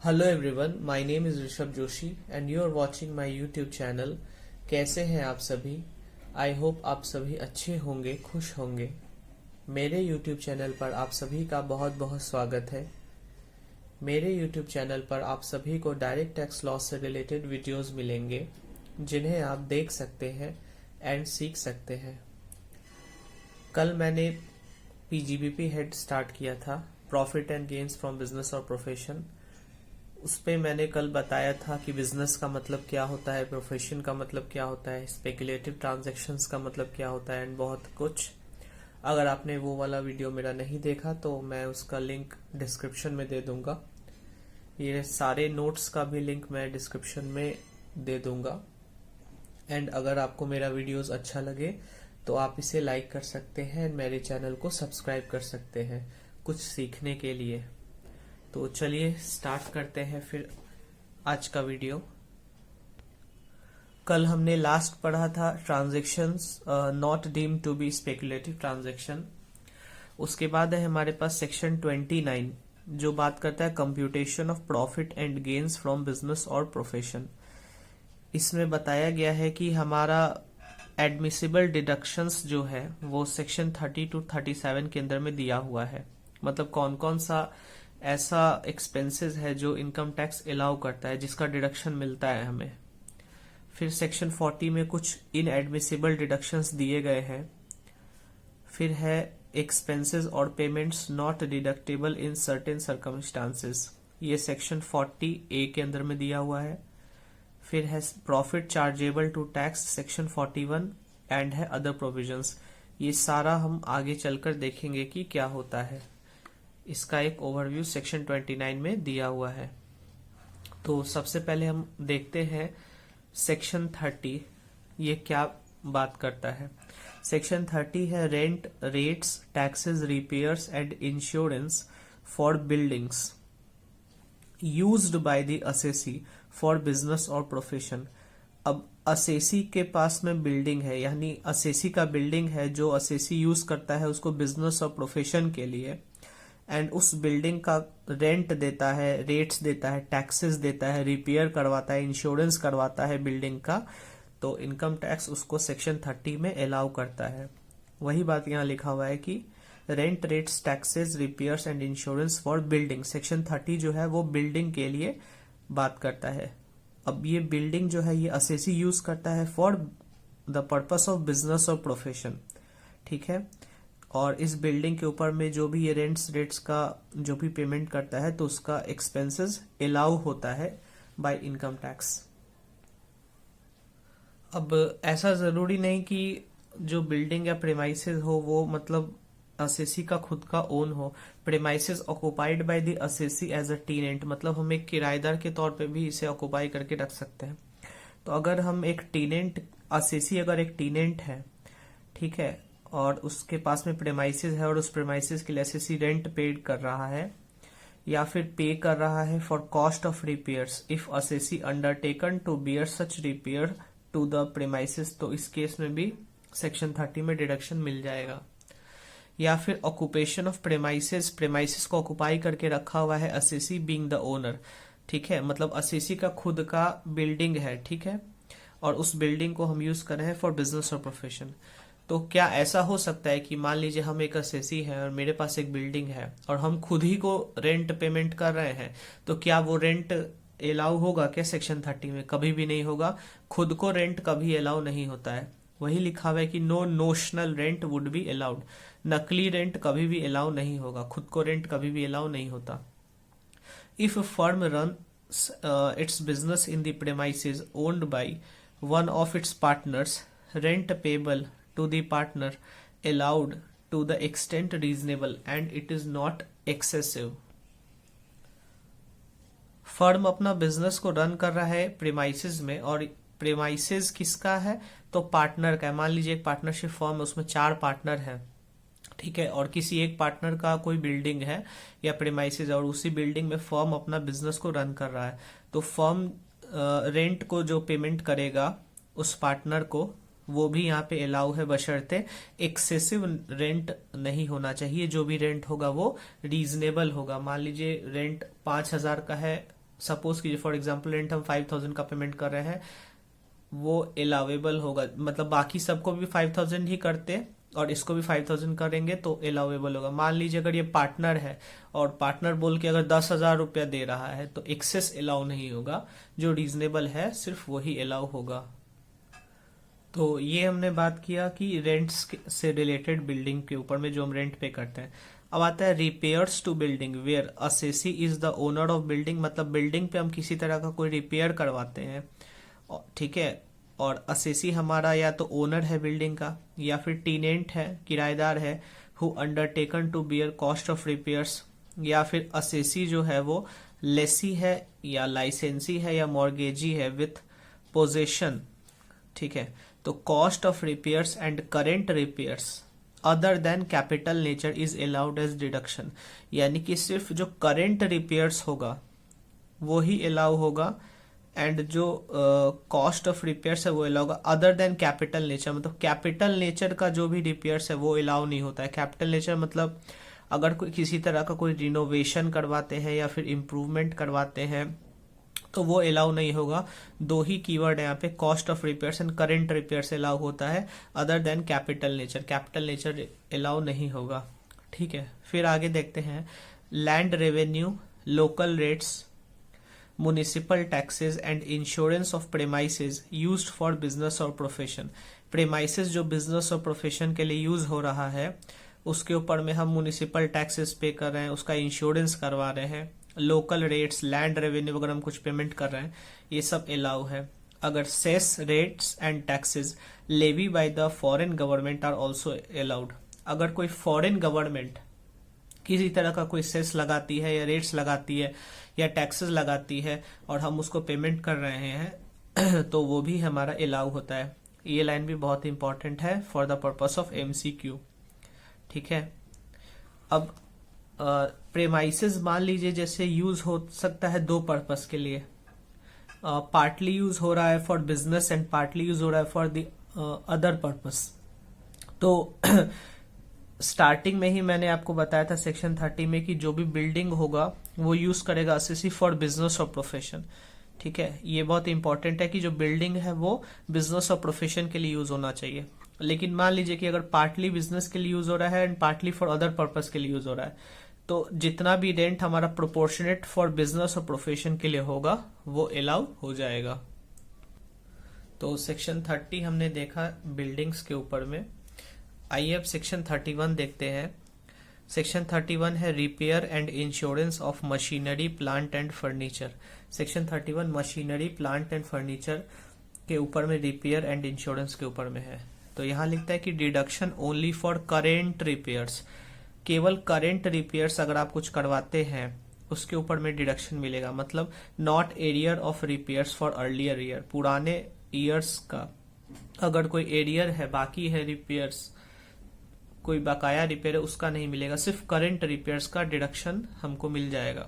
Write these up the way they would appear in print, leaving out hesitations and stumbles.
Hello everyone, my name is Rishabh Joshi and you are watching my YouTube channel. कैसे हैं आप सभी? आई होप आप सभी अच्छे होंगे, खुश होंगे। मेरे यूट्यूब चैनल पर आप सभी का बहुत बहुत स्वागत है। मेरे यूट्यूब चैनल पर आप सभी को डायरेक्ट टैक्स लॉ से रिलेटेड वीडियोस मिलेंगे जिन्हें आप देख सकते हैं एंड सीख सकते हैं। कल मैंने पीजीबीपी हेड स्टार्ट किया था, profit and gains from business और प्रोफेशन। उस पे मैंने कल बताया था कि बिजनेस का मतलब क्या होता है, प्रोफेशन का मतलब क्या होता है, स्पेकुलेटिव ट्रांजैक्शंस का मतलब क्या होता है एंड बहुत कुछ। अगर आपने वो वाला वीडियो मेरा नहीं देखा तो मैं उसका लिंक डिस्क्रिप्शन में दे दूंगा। ये सारे नोट्स का भी लिंक मैं डिस्क्रिप्शन में दे दूंगा। एंड अगर आपको मेरा वीडियोस अच्छा लगे तो आप इसे लाइक कर सकते हैं, मेरे चैनल को सब्सक्राइब कर सकते हैं कुछ सीखने के लिए। तो चलिए स्टार्ट करते हैं फिर आज का वीडियो। कल हमने लास्ट पढ़ा था transactions not deemed to be speculative transaction. उसके बाद है हमारे पास सेक्शन 29 जो बात करता है computation of profit and gains from business और प्रोफेशन। इसमें बताया गया है कि हमारा एडमिसिबल डिडक्शंस जो है वो सेक्शन 30 to 37 के अंदर में दिया हुआ है। मतलब कौन कौन सा ऐसा एक्सपेंसेस है जो इनकम टैक्स अलाउ करता है, जिसका डिडक्शन मिलता है हमें। फिर सेक्शन 40 में कुछ इनएडमिसिबल डिडक्शंस दिए गए हैं। फिर है एक्सपेंसेस और payments not deductible in certain circumstances, ये सेक्शन 40A के अंदर में दिया हुआ है। फिर है profit chargeable to tax section 41 and है अदर प्रोविजंस। ये सारा हम आगे चलकर देखेंगे कि क्या होता है। इसका एक ओवरव्यू सेक्शन 29 में दिया हुआ है। तो सबसे पहले हम देखते हैं सेक्शन 30 ये क्या बात करता है। सेक्शन 30 है rent, rates, taxes, repairs and insurance for buildings used by the assessee for business और प्रोफेशन। अब असेसी के पास में बिल्डिंग है, यानी असेसी का बिल्डिंग है जो असेसी यूज करता है उसको बिजनेस और प्रोफेशन के लिए, एंड उस बिल्डिंग का रेंट देता है, रेट्स देता है, टैक्सेस देता है, रिपेयर करवाता है, इंश्योरेंस करवाता है बिल्डिंग का, तो इनकम टैक्स उसको सेक्शन 30 में अलाउ करता है। वही बात यहाँ लिखा हुआ है कि rent, rates, taxes, repairs and insurance for building. Section 30 जो है वो बिल्डिंग के लिए बात करता है। अब ये बिल्डिंग जो है ये असेसी यूज करता है for the purpose of business और प्रोफेशन, ठीक है। और इस बिल्डिंग के ऊपर में जो भी ये रेंट्स, रेट्स का जो भी पेमेंट करता है तो उसका एक्सपेंसेस अलाउ होता है बाय इनकम टैक्स। अब ऐसा जरूरी नहीं कि जो बिल्डिंग या प्रेमाइसेस हो वो मतलब असेसी का खुद का ओन हो। Premises occupied by the assessee as a tenant, मतलब हम एक किराएदार के तौर पे भी इसे ऑक्युपाई करके रख सकते हैं। तो अगर हम एक टेनेंट, असेसी अगर एक टेनेंट है, ठीक है, और उसके पास में प्रेमाइसेस है और उस प्रेमाइसेस के लिए असेसी रेंट पेड कर रहा है या फिर पे कर रहा है for cost of repairs if assessee undertaken to bear such repair to the premises, तो इस केस में भी सेक्शन 30 में डिडक्शन मिल जाएगा। या फिर ऑक्यूपेशन ऑफ प्रेमाइसेस, प्रेमाइसेस को ऑक्युपाई करके रखा हुआ है असेसी बीइंग द ओनर, ठीक है, मतलब असेसी का खुद का बिल्डिंग है, ठीक है, और उस बिल्डिंग को हम यूज कर रहे हैं फॉर बिजनेस और प्रोफेशन। तो क्या ऐसा हो सकता है कि मान लीजिए हम एक असेसी है और मेरे पास एक बिल्डिंग है और हम खुद ही को रेंट पेमेंट कर रहे हैं, तो क्या वो रेंट अलाउ होगा क्या सेक्शन 30 में? कभी भी नहीं होगा। खुद को रेंट कभी अलाउ नहीं होता है। वही लिखा हुआ है कि no notional rent would be allowed, नकली रेंट कभी भी अलाउ नहीं होगा, खुद को रेंट कभी भी अलाउ नहीं होता। If firm run it's business in the premises owned by one of its partners, rent payable to the partner allowed to the extent reasonable and it is not excessive। Firm अपना business को run कर रहा है premises में, और premises किसका है? तो पार्टनर का है। मान लीजिए एक पार्टनरशिप फर्म है, उसमें 4 पार्टनर है, ठीक है, और किसी एक पार्टनर का कोई बिल्डिंग है या प्रेमाइसेस, और उसी बिल्डिंग में फर्म अपना बिजनेस को रन कर रहा है। तो फर्म रेंट को जो पेमेंट करेगा उस पार्टनर को वो भी यहाँ पे अलाउ है, बशर्ते एक्सेसिव रेंट नहीं होना चाहिए। जो भी रेंट होगा वो रीजनेबल होगा। मान लीजिए रेंट 5,000 का है सपोज कीजिए फॉर एग्जांपल रेंट हम 5,000 का पेमेंट कर रहे हैं, वो अलाउेबल होगा, मतलब बाकी सबको भी 5,000 ही करते और इसको भी 5,000 करेंगे तो अलाउेबल होगा। मान लीजिए अगर ये पार्टनर है और पार्टनर बोल के अगर 10,000 रुपया दे रहा है तो एक्सेस अलाउ नहीं होगा, जो रीजनेबल है सिर्फ वही अलाउ होगा। तो ये हमने बात किया कि रेंट्स से रिलेटेड बिल्डिंग के ऊपर में जो हम रेंट पे करते हैं। अब आता है repairs to building where assessee is the owner of building, मतलब बिल्डिंग पे हम किसी तरह का कोई रिपेयर करवाते हैं, ठीक है, और असेसी हमारा या तो ओनर है बिल्डिंग का या फिर टीनेंट है, किराएदार है, who undertaken to bear cost of repairs, या फिर असेसी जो है वो लेसी है या लाइसेंसी है या मॉर्गेजी है विथ पोजेशन, ठीक है। तो cost of repairs and current repairs other than capital nature is allowed as deduction, यानी कि सिर्फ जो करेंट रिपेयर्स होगा वो ही अलाउ होगा एंड जो कॉस्ट ऑफ रिपेयर्स है वो अलाउ होगा, अदर देन कैपिटल नेचर, मतलब कैपिटल नेचर का जो भी रिपेयर्स है वो अलाउ नहीं होता है। कैपिटल नेचर मतलब अगर कोई किसी तरह का कोई रिनोवेशन करवाते हैं या फिर इम्प्रूवमेंट करवाते हैं तो वो अलाउ नहीं होगा। दो ही कीवर्ड है यहाँ पे, cost of repairs and current repairs allow होता है, other than capital nature allow नहीं होगा, ठीक है। फिर आगे देखते हैं land revenue, local rates, municipal taxes and insurance of premises used for business और प्रोफेशन। प्रेमाइसेस जो बिजनेस और प्रोफेशन के लिए यूज हो रहा है उसके ऊपर में हम म्युनिसिपल टैक्सेस पे कर रहे हैं, उसका इंश्योरेंस करवा रहे हैं, लोकल रेट्स, लैंड रेवेन्यू वगैरह हम कुछ पेमेंट कर रहे हैं, ये सब अलाउ है। अगर cess rates and taxes levy by the foreign government are also allowed, अगर कोई फॉरेन गवर्नमेंट किसी तरह का कोई सेस लगाती है या रेट्स लगाती है या टैक्सेस लगाती है और हम उसको पेमेंट कर रहे हैं तो वो भी हमारा अलाउ होता है। ये लाइन भी बहुत इंपॉर्टेंट है for the purpose of MCQ, ठीक है। अब प्रेमाइसेस मान लीजिए जैसे यूज हो सकता है दो पर्पस के लिए, पार्टली यूज हो रहा है for business and partly use हो रहा है फॉर द अदर पर्पस। तो स्टार्टिंग में ही मैंने आपको बताया था सेक्शन 30 में कि जो भी बिल्डिंग होगा वो यूज करेगा असेसी फॉर बिजनेस और प्रोफेशन, ठीक है। ये बहुत इंपॉर्टेंट है कि जो बिल्डिंग है वो बिजनेस और प्रोफेशन के लिए यूज होना चाहिए। लेकिन मान लीजिए कि अगर पार्टली बिजनेस के लिए यूज हो रहा है and partly for other purpose के लिए यूज हो रहा है तो जितना भी रेंट हमारा प्रोपोर्शनेट फॉर बिजनेस और प्रोफेशन के लिए होगा वो अलाउ हो जाएगा। तो सेक्शन 30 हमने देखा बिल्डिंग्स के ऊपर में। आइए अब सेक्शन 31 देखते हैं। सेक्शन 31 है repair and insurance of machinery, plant and furniture. Section 31 machinery, plant and furniture के ऊपर में रिपेयर एंड इंश्योरेंस के ऊपर में है। तो यहाँ लिखता है कि deduction only for current repairs, केवल करेंट रिपेयर्स अगर आप कुछ करवाते हैं उसके ऊपर में डिडक्शन मिलेगा, मतलब not arrear of repairs for earlier year, पुराने ईयर्स का अगर कोई एरियर है, बाकी है रिपेयर्स, कोई बकाया रिपेयर है, उसका नहीं मिलेगा, सिर्फ करंट रिपेयर्स का डिडक्शन हमको मिल जाएगा।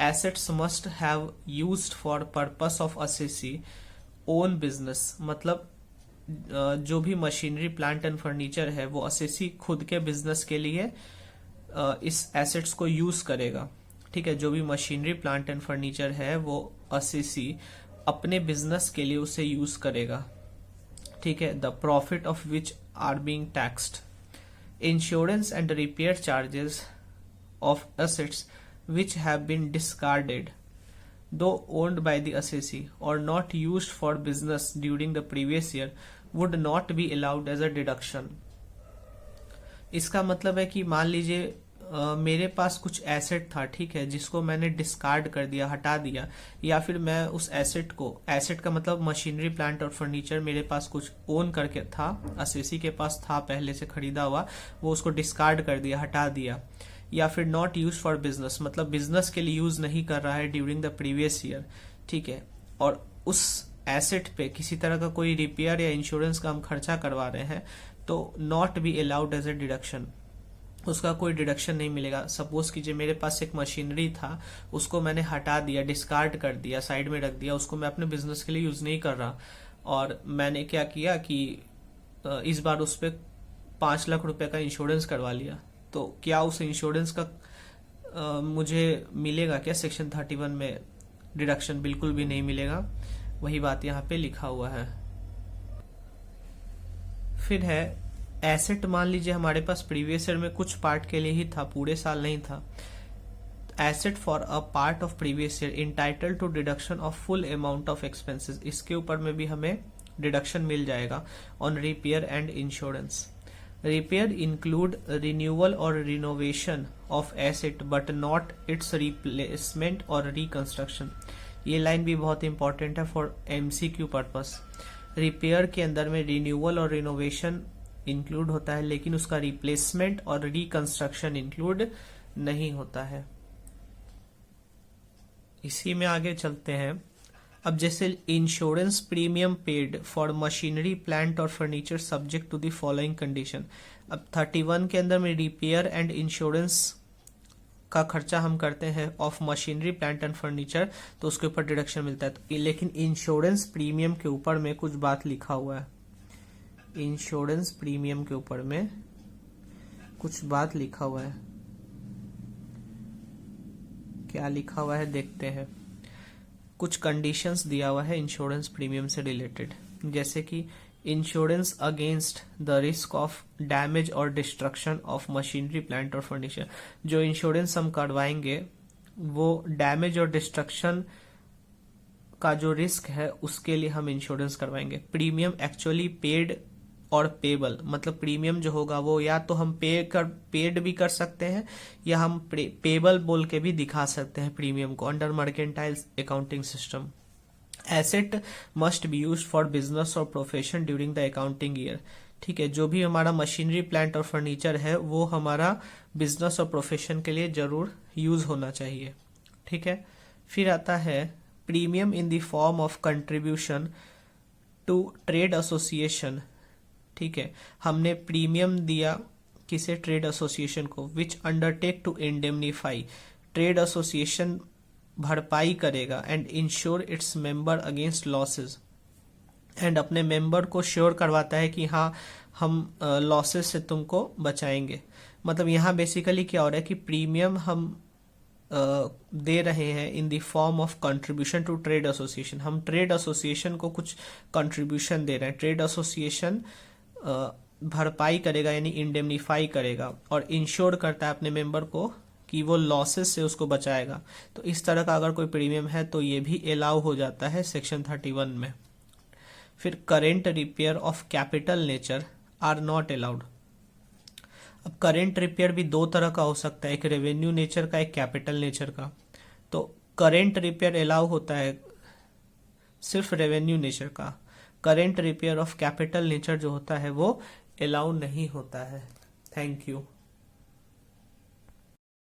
Assets must have used for purpose of assessee own business, मतलब जो भी मशीनरी, प्लांट एंड फर्नीचर है वो असेसी खुद के बिजनेस के लिए इस एसेट्स को यूज करेगा, ठीक है। जो भी मशीनरी, प्लांट एंड फर्नीचर है वो असेसी अपने बिजनेस के लिए उसे यूज करेगा, ठीक है। The profit of which are being taxed. Insurance and repair charges of assets which have been discarded, though owned by the assessee or not used for business during the previous year, would not be allowed as a deduction. इसका मतलब है कि मान लीजिए मेरे पास कुछ asset था, ठीक है, जिसको मैंने डिस्कार्ड कर दिया, हटा दिया, या फिर मैं उस एसेट को, एसेट का मतलब मशीनरी, प्लांट और फर्नीचर मेरे पास कुछ ओन करके था, असेसी के पास था पहले से खरीदा हुआ, वो उसको डिस्कार्ड कर दिया, हटा दिया, या फिर नॉट यूज फॉर बिजनेस, मतलब बिजनेस के लिए यूज नहीं कर रहा है ड्यूरिंग द प्रीवियस ईयर, ठीक है, और उस एसेट पे किसी तरह का कोई रिपेयर या इंश्योरेंस का हम खर्चा करवा रहे हैं तो not be allowed as a deduction, उसका कोई डिडक्शन नहीं मिलेगा। सपोज कीजिए मेरे पास एक मशीनरी था, उसको मैंने हटा दिया, डिस्कार्ड कर दिया, साइड में रख दिया, उसको मैं अपने बिजनेस के लिए यूज नहीं कर रहा, और मैंने क्या किया कि इस बार उस पर 5 लाख रुपए का इंश्योरेंस करवा लिया, तो क्या उस इंश्योरेंस का मुझे मिलेगा क्या सेक्शन 31 में डिडक्शन बिल्कुल भी नहीं मिलेगा, वही बात यहाँ पे लिखा हुआ है। फिर है एसेट, मान लीजिए हमारे पास प्रीवियस ईयर में कुछ पार्ट के लिए ही था, पूरे साल नहीं था। Asset for a part of previous year entitle to deduction of full amount of expenses, इसके ऊपर में भी हमें डिडक्शन मिल जाएगा on repair and insurance. Repair include renewal और renovation of asset but not its replacement और रिकंस्ट्रक्शन। ये लाइन भी बहुत इंपॉर्टेंट है फॉर एमसीक्यू पर्पस। रिपेयर के अंदर में रिन्यूअल और रिनोवेशन इंक्लूड होता है, लेकिन उसका रिप्लेसमेंट और रिकंस्ट्रक्शन इंक्लूड नहीं होता है। इसी में आगे चलते हैं। अब जैसे insurance premium paid for machinery plant और furniture subject to the following condition. अब 31 के अंदर में रिपेयर एंड इंश्योरेंस का खर्चा हम करते हैं of machinery plant and furniture, तो उसके ऊपर डिडक्शन मिलता है। तो लेकिन इंश्योरेंस प्रीमियम के ऊपर में कुछ बात लिखा हुआ है, इंश्योरेंस प्रीमियम के ऊपर में कुछ बात लिखा हुआ है। क्या लिखा हुआ है देखते हैं। कुछ कंडीशंस दिया हुआ है इंश्योरेंस प्रीमियम से रिलेटेड, जैसे कि insurance against the risk of damage और डिस्ट्रक्शन ऑफ मशीनरी प्लांट और फर्नीचर। जो इंश्योरेंस हम करवाएंगे वो डैमेज और डिस्ट्रक्शन का जो रिस्क है उसके लिए हम इंश्योरेंस करवाएंगे। प्रीमियम एक्चुअली पेड और पेबल, मतलब प्रीमियम जो होगा वो या तो हम पेड भी कर सकते हैं या हम पेबल बोल के भी दिखा सकते हैं प्रीमियम को under mercantile accounting system. Asset must be used for business और profession during the accounting year. ठीक है, जो भी हमारा मशीनरी प्लांट और फर्नीचर है वो हमारा बिजनेस और प्रोफेशन के लिए जरूर यूज होना चाहिए। ठीक है, फिर आता है premium in the form of contribution to trade association. ठीक है, हमने प्रीमियम दिया किसे, ट्रेड एसोसिएशन को, which undertake to indemnify, trade association भरपाई करेगा and insure its member against losses, and अपने मेंबर को श्योर करवाता है कि हाँ हम लॉसेस से तुमको बचाएंगे। मतलब यहाँ बेसिकली क्या हो रहा है कि प्रीमियम हम दे रहे हैं in the form of contribution to trade association. हम ट्रेड एसोसिएशन को कुछ कंट्रीब्यूशन दे रहे हैं, ट्रेड एसोसिएशन भरपाई करेगा यानी इंडेमनीफाई करेगा और इंश्योर करता है अपने मेंबर को कि वो लॉसेस से उसको बचाएगा। तो इस तरह का अगर कोई प्रीमियम है तो ये भी अलाउ हो जाता है सेक्शन 31 में। फिर current repair of capital nature are not allowed. अब करेंट रिपेयर भी दो तरह का हो सकता है, एक रेवेन्यू नेचर का, एक कैपिटल नेचर का। तो करेंट रिपेयर अलाउ होता है सिर्फ रेवेन्यू नेचर का, current repair of capital nature जो होता है वो अलाउ नहीं होता है। Thank you.